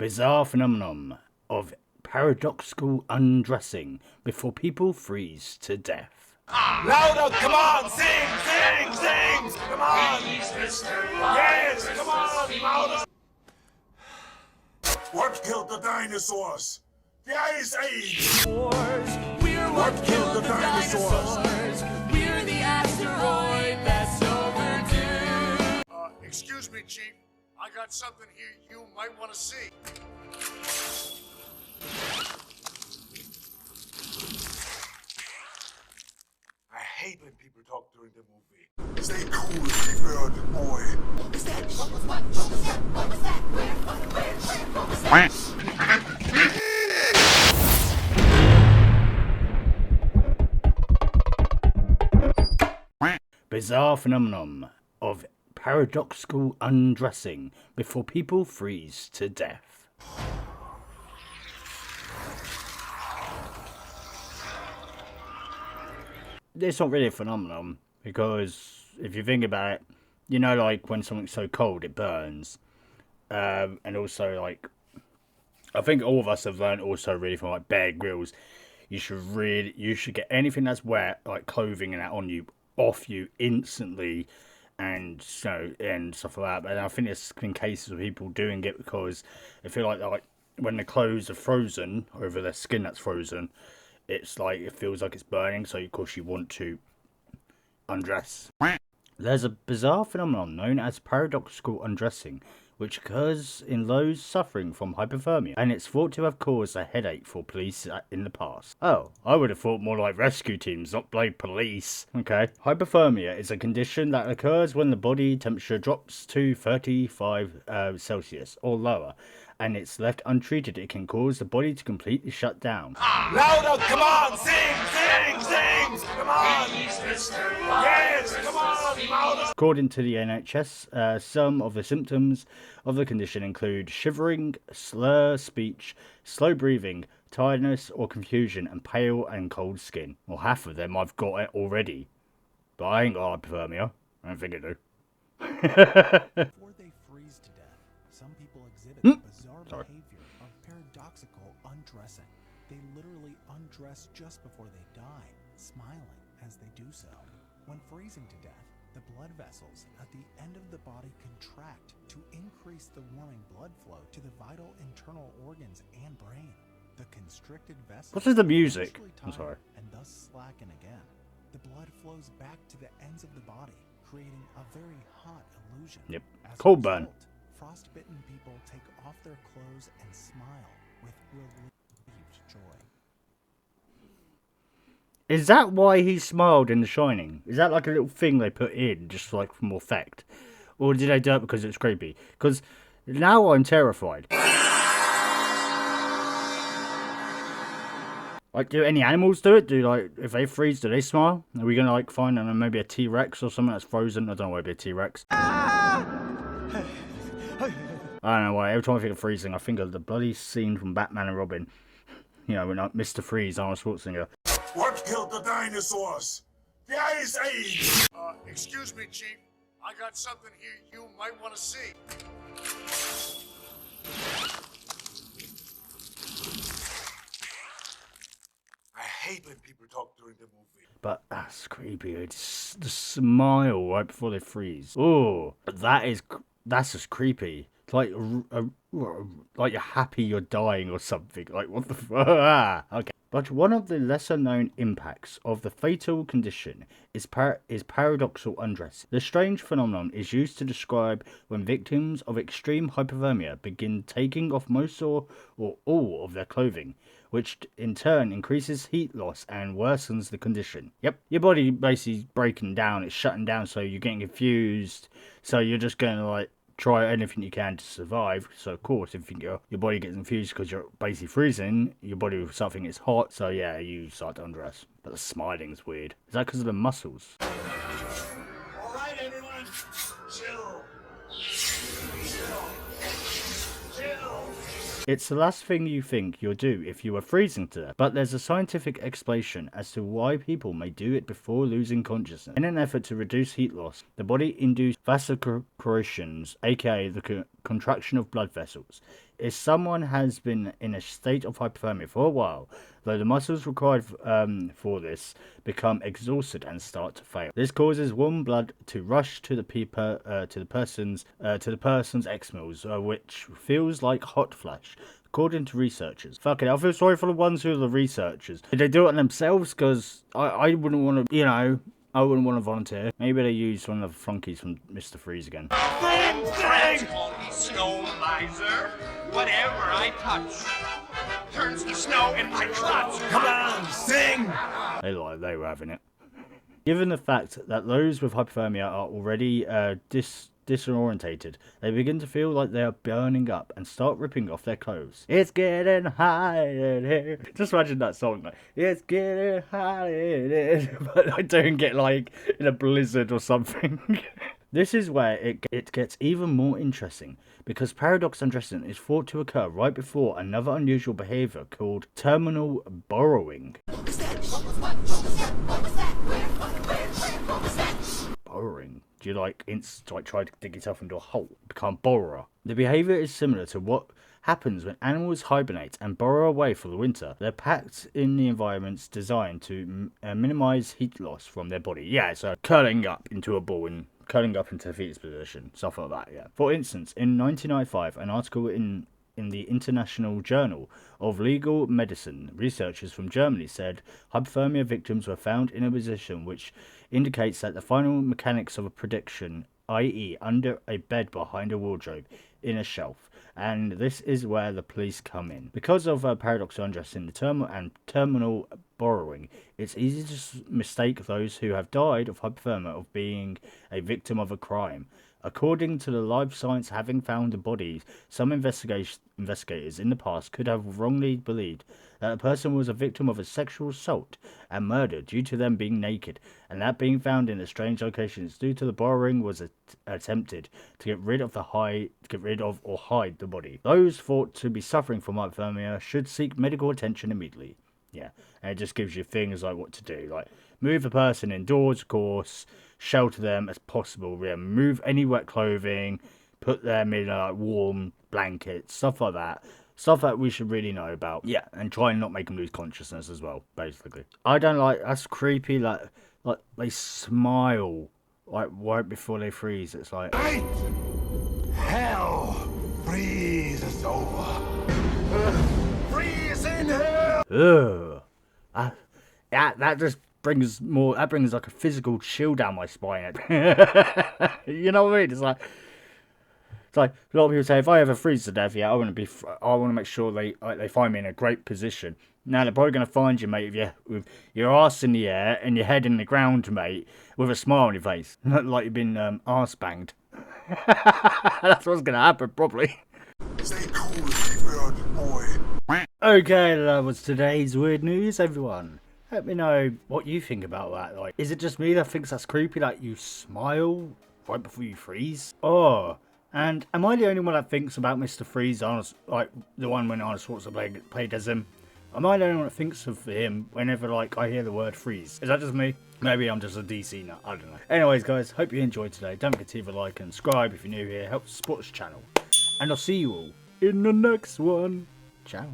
bizarre phenomenon of paradoxical undressing before people freeze to death. Louder, come on, sing, sing, sing! Come on! Yes, come on, louder! What killed the dinosaurs? The Ice Age! What killed the dinosaurs? We're the asteroid that's overdue. Excuse me, Chief. I got something here you might want to see. I hate when people talk during the movie. Stay cool, bird boy. What was that? What was what? What was that? What was that? Where? What was that? Bizarre phenomenon of paradoxical undressing before people freeze to death. It's not really a phenomenon, because if you think about it, you know, like when something's so cold it burns, and also like I think all of us have learned also really from like Bear Grylls, you should get anything that's wet, like clothing and that, on you, off you instantly, and and stuff like that. But I think there's been cases of people doing it because they feel like when the clothes are frozen over their skin that's frozen, it's like it feels like it's burning, so of course you want to undress. There's a bizarre phenomenon known as paradoxical undressing, which occurs in those suffering from hypothermia, and it's thought to have caused a headache for police in the past. Oh, I would have thought more like rescue teams, not blame police. Okay. Hypothermia is a condition that occurs when the body temperature drops to 35 Celsius or lower, and it's left untreated. It can cause the body to completely shut down. Louder, come on, sing, sing, sing! Come on! Yes, come on, louder! According to the NHS, some of the symptoms of the condition include shivering, slur speech, slow breathing, tiredness or confusion, and pale and cold skin. Well, half of them I've got it already, but I ain't got hypothermia. I don't think I do. Before they freeze to death, some people exhibit the bizarre behavior of paradoxical undressing. They literally undress just before they die, smiling as they do so. When freezing to death, the blood vessels at the end of the body contract to increase the warming blood flow to the vital internal organs and brain. The constricted vessels What is the music? I'm sorry. And thus slacken again. The blood flows back to the ends of the body, creating a very hot illusion. Yep. As a Cold burn. result, frostbitten people take off their clothes and smile with relieved joy. Is that why he smiled in The Shining? Is that like a little thing they put in, just like for more effect? Or did they do it because it's creepy? Because now I'm terrified. Like, do any animals do it? If they freeze, do they smile? Are we gonna find, I don't know, maybe a T-Rex or something that's frozen? I don't know why it'd be a T-Rex. I don't know why. Every time I think of freezing, I think of the bloody scene from Batman and Robin. You know, when Mr. Freeze, Arnold Schwarzenegger. What killed the dinosaurs? The Ice Age! Excuse me, Chief. I got something here you might want to see. I hate when people talk during the movie. But that's creepy. It's the smile right before they freeze. Oh, that's just creepy. It's like you're happy you're dying or something. Like, what the fuck? Okay. But one of the lesser known impacts of the fatal condition is paradoxical undressing. The strange phenomenon is used to describe when victims of extreme hypothermia begin taking off most or all of their clothing, which in turn increases heat loss and worsens the condition. Yep, your body basically breaking down, it's shutting down, so you're getting confused, so you're just going to try anything you can to survive. So of course, if your body gets confused because you're basically freezing, your body will start thinking it's hot, so yeah, you start to undress. But the smiling's weird. Is that because of the muscles? Alright, everyone. Chill. It's the last thing you think you'll do if you are freezing to death, but there's a scientific explanation as to why people may do it before losing consciousness. In an effort to reduce heat loss, the body induces vasoconstrictions, aka the contraction of blood vessels. if someone has been in a state of hypothermia for a while, though the muscles required for this become exhausted and start to fail. This causes warm blood to rush to the person's exmils, which feels like hot flash. According to researchers. Fuck it, I feel sorry for the ones who are the researchers. Did they do it on themselves? Because I wouldn't want to, you know, I wouldn't want to volunteer. Maybe they used one of the flunkies from Mr. Freeze again. Call me snow miser. Whatever I touch turns to snow in my clutch. Come on, sing! They looked like they were having it. Given the fact that those with hypothermia are already disorientated, they begin to feel like they are burning up and start ripping off their clothes. It's getting hot in here. Just imagine that song, like, it's getting hot in here. But I don't get like in a blizzard or something. This is where it gets even more interesting, because paradox undressing is thought to occur right before another unusual behaviour called terminal borrowing. Borrowing? Do you like try to dig yourself into a hole, become a borrower? The behaviour is similar to what happens when animals hibernate and burrow away for the winter. They're packed in the environments designed to minimise heat loss from their body. Yeah, so curling up into a ball and curling up into the fetus position, stuff like that, yeah. For instance, in 1995, an article in the International Journal of Legal Medicine, researchers from Germany said hypothermia victims were found in a position which indicates that the final mechanics of a prediction, i.e. under a bed behind a wardrobe in a shelf, and this is where the police come in. Because of paradoxical undressing and terminal borrowing, it's easy to mistake those who have died of hypothermia of being a victim of a crime. According to the Life Science having found the bodies, some investigators in the past could have wrongly believed that a person was a victim of a sexual assault and murder due to them being naked, and that being found in a strange location is due to the borrowing was attempted to get rid of or hide the body. Those thought to be suffering from hypothermia should seek medical attention immediately. Yeah, and it just gives you things like what to do, like move the person indoors, of course, shelter them as possible, remove any wet clothing, put them in warm blankets, stuff like that. Stuff that we should really know about. Yeah, and try and not make them lose consciousness as well, basically. I don't like, that's creepy, like they smile, like right before they freeze. It's like, Right! Hell freezes over. Freeze in hell! ugh. That just brings like a physical chill down my spine. You know what I mean? It's like a lot of people say, if I ever freeze to death, I want to make sure they find me in a great position. Now they're probably going to find you, mate, with your arse in the air and your head in the ground, mate, with a smile on your face, not like you've been arse banged. That's what's going to happen, probably. Stay cool, bird boy. Okay, that was today's weird news, everyone. Let me know what you think about that. Like, is it just me that thinks that's creepy, like you smile right before you freeze? Oh, and am I the only one that thinks about Mr. Freeze, like the one when Arnold Schwarzenegger played as him? Am I the only one that thinks of him whenever like I hear the word freeze? Is that just me? Maybe I'm just a DC nut, I don't know. Anyways, guys, hope you enjoyed today. Don't forget to leave a like and subscribe if you're new here. Help support this channel. And I'll see you all in the next one. Ciao.